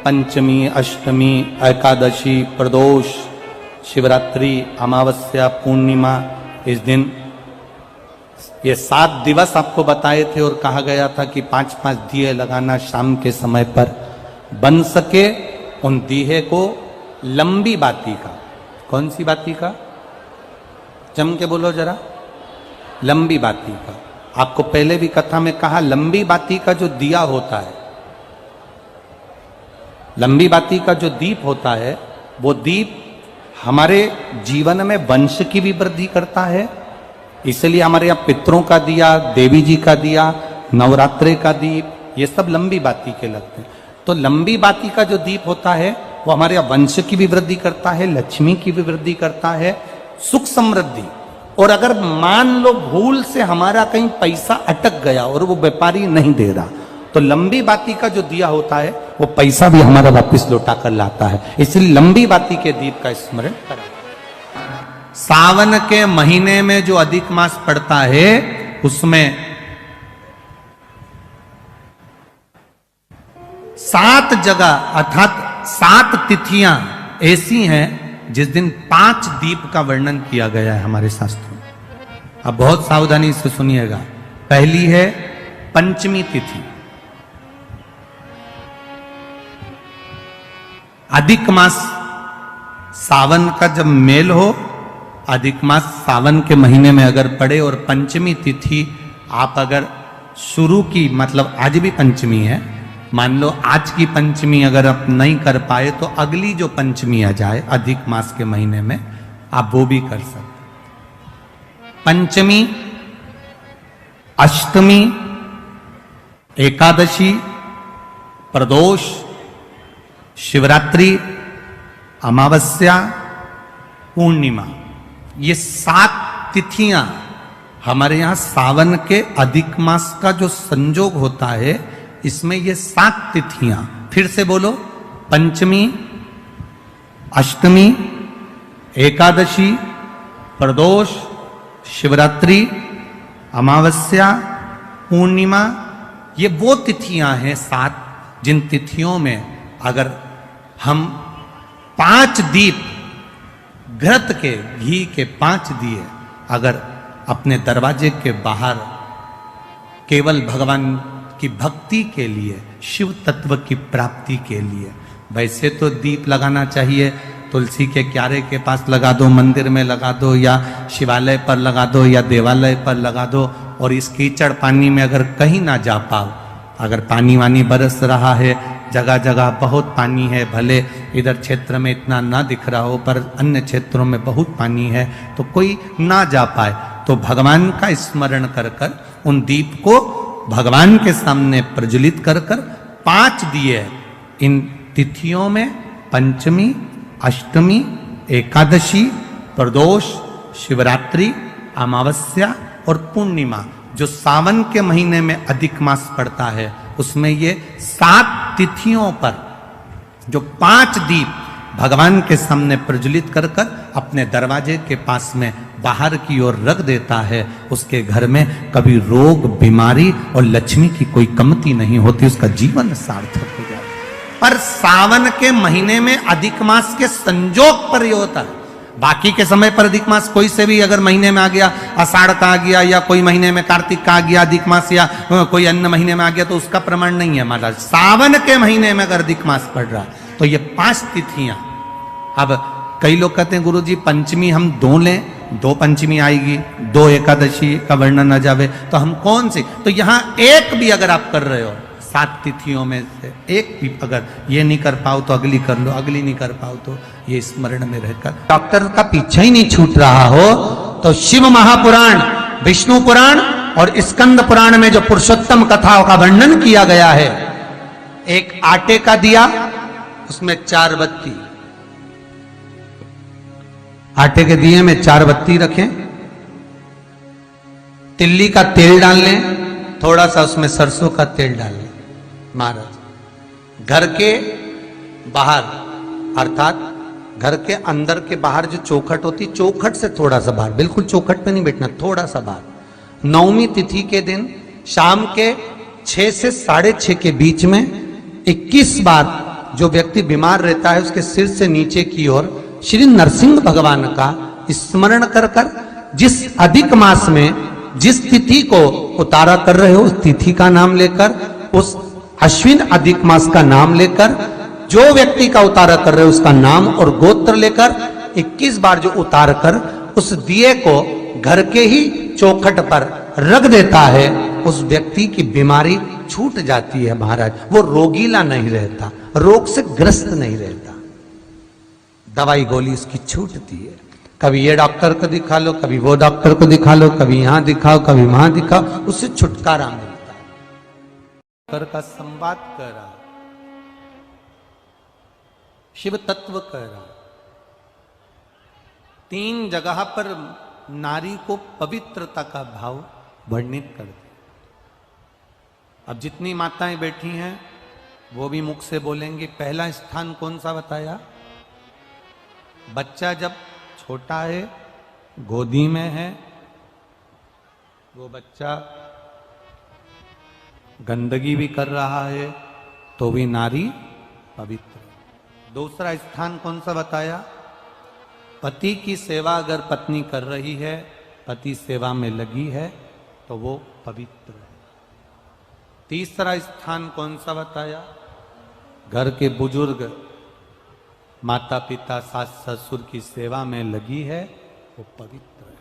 पंचमी, अष्टमी, एकादशी, प्रदोष, शिवरात्रि, अमावस्या, पूर्णिमा, इस दिन ये 7 दिवस आपको बताए थे और कहा गया था कि 5-5 दिए लगाना शाम के समय पर, बन सके उन दिए को लंबी बाती का। कौन सी बाती का? जम के बोलो जरा। लंबी बाती का। आपको पहले भी कथा में कहा, लंबी बाती का जो दिया होता है, लंबी बाती का जो दीप होता है, वो दीप हमारे जीवन में वंश की भी वृद्धि करता है। इसलिए हमारे यहाँ पितरों का दिया, देवी जी का दिया, नवरात्रे का दीप, ये सब लंबी बाती के लगते हैं। तो लंबी बाती का जो दीप होता है वो हमारे यहाँ वंश की भी वृद्धि करता है, लक्ष्मी की भी वृद्धि करता है, सुख समृद्धि। और अगर मान लो भूल से हमारा कहीं पैसा अटक गया और वो व्यापारी नहीं दे रहा, तो लंबी बाती का जो दिया होता है वो पैसा भी हमारा वापस लौटा कर लाता है। इसलिए लंबी बाती के दीप का स्मरण करें। सावन के महीने में जो अधिक मास पड़ता है उसमें 7 जगह अर्थात 7 तिथियां ऐसी हैं जिस दिन 5 दीप का वर्णन किया गया है हमारे शास्त्रों में। अब बहुत सावधानी से सुनिएगा। पहली है पंचमी तिथि। अधिक मास सावन का जब मेल हो, अधिक मास सावन के महीने में अगर पड़े और पंचमी तिथि आप अगर शुरू की, मतलब आज भी पंचमी है, मान लो आज की पंचमी अगर आप नहीं कर पाए तो अगली जो पंचमी आ जाए अधिक मास के महीने में, आप वो भी कर सकते। पंचमी, अष्टमी, एकादशी, प्रदोष, शिवरात्रि, अमावस्या, पूर्णिमा, ये 7 तिथियां हमारे यहां सावन के अधिक मास का जो संजोग होता है, इसमें ये 7 तिथियां, फिर से बोलो, पंचमी, अष्टमी, एकादशी, प्रदोष, शिवरात्रि, अमावस्या, पूर्णिमा, ये वो तिथियां हैं 7 जिन तिथियों में अगर हम 5 दीप घृत के, घी के 5 दिए अगर अपने दरवाजे के बाहर केवल भगवान की भक्ति के लिए, शिव तत्व की प्राप्ति के लिए, वैसे तो दीप लगाना चाहिए, तुलसी के क्यारे के पास लगा दो, मंदिर में लगा दो, या शिवालय पर लगा दो, या देवालय पर लगा दो। और इस कीचड़ पानी में अगर कहीं ना जा पाओ, अगर पानी वानी बरस रहा है, जगह जगह बहुत पानी है, भले इधर क्षेत्र में इतना ना दिख रहा हो पर अन्य क्षेत्रों में बहुत पानी है, तो कोई ना जा पाए तो भगवान का स्मरण कर कर उन दीप को भगवान के सामने प्रज्वलित कर कर 5 दिए इन तिथियों में, पंचमी, अष्टमी, एकादशी, प्रदोष, शिवरात्रि, अमावस्या और पूर्णिमा, जो सावन के महीने में अधिक मास पड़ता है, उसमें ये 7 तिथियों पर जो 5 दीप भगवान के सामने प्रज्वलित कर कर अपने दरवाजे के पास में बाहर की ओर रख देता है, उसके घर में कभी रोग, बीमारी और लक्ष्मी की कोई कमती नहीं होती, उसका जीवन सार्थक हो जाता है। पर सावन के महीने में अधिक मास के संजोग पर ये होता है। बाकी के समय पर अधिक मास कोई से भी अगर महीने में आ गया, आषाढ़ का आ गया, या कोई महीने में कार्तिक का आ गया अधिक मास, या कोई अन्य महीने में आ गया, तो उसका प्रमाण नहीं है महाराज। सावन के महीने में अगर अधिक मास पड़ रहा तो ये 5 तिथियां। अब कई लोग कहते हैं गुरुजी पंचमी हम 2 लें, 2 पंचमी आएगी, 2 एकादशी का वर्णन न जावे, तो हम कौन सी? तो यहां एक भी अगर आप कर रहे हो 7 तिथियों में से एक भी अगर ये नहीं कर पाओ तो अगली कर लो, अगली नहीं कर पाओ तो ये स्मरण में रहकर डॉक्टर का पीछा ही नहीं छूट रहा हो, तो शिव महापुराण, विष्णु पुराण और स्कंद पुराण में जो पुरुषोत्तम कथाओं का वर्णन किया गया है, एक आटे का दिया, उसमें 4 बत्ती, आटे के दिए में 4 बत्ती रखें, तिल्ली का तेल डाल लें, थोड़ा सा उसमें सरसों का तेल डाल लें। महाराज घर के बाहर, अर्थात घर के अंदर के बाहर जो चौखट होती, चौखट से थोड़ा सा बाहर, बिल्कुल चौखट पे नहीं बैठना, थोड़ा सा बाहर, 9वीं तिथि के दिन शाम के 6 से 6:30 के बीच में 21 बार जो व्यक्ति बीमार रहता है उसके सिर से नीचे की ओर श्री नरसिंह भगवान का स्मरण कर कर जिस अधिक मास में जिस तिथि को उतारा कर रहे हो उस तिथि का नाम लेकर, उस अश्विन अधिक मास का नाम लेकर, जो व्यक्ति का उतारा कर रहे हो उसका नाम और गोत्र लेकर 21 बार जो उतार कर उस दिए को घर के ही चौखट पर रख देता है, उस व्यक्ति की बीमारी छूट जाती है महाराज। वो रोगीला नहीं रहता, रोग से ग्रस्त नहीं रहता, दवाई गोली उसकी छूटती है। कभी ये डॉक्टर को दिखा लो, कभी वो डॉक्टर को दिखा लो, कभी यहां दिखाओ, कभी वहां दिखाओ, उससे छुटकारा मिलता है। कर का संवाद कर रहा, शिव तत्व कर रहा, 3 जगह पर नारी को पवित्रता का भाव वर्णित कर दिया। अब जितनी माताएं बैठी हैं वो भी मुख से बोलेंगे। पहला स्थान कौन सा बताया? बच्चा जब छोटा है, गोदी में है, वो बच्चा गंदगी भी कर रहा है तो भी नारी पवित्र। दूसरा स्थान कौन सा बताया? पति की सेवा अगर पत्नी कर रही है, पति सेवा में लगी है तो वो पवित्र है। तीसरा स्थान कौन सा बताया? घर के बुजुर्ग माता पिता सास ससुर की सेवा में लगी है वो पवित्र है।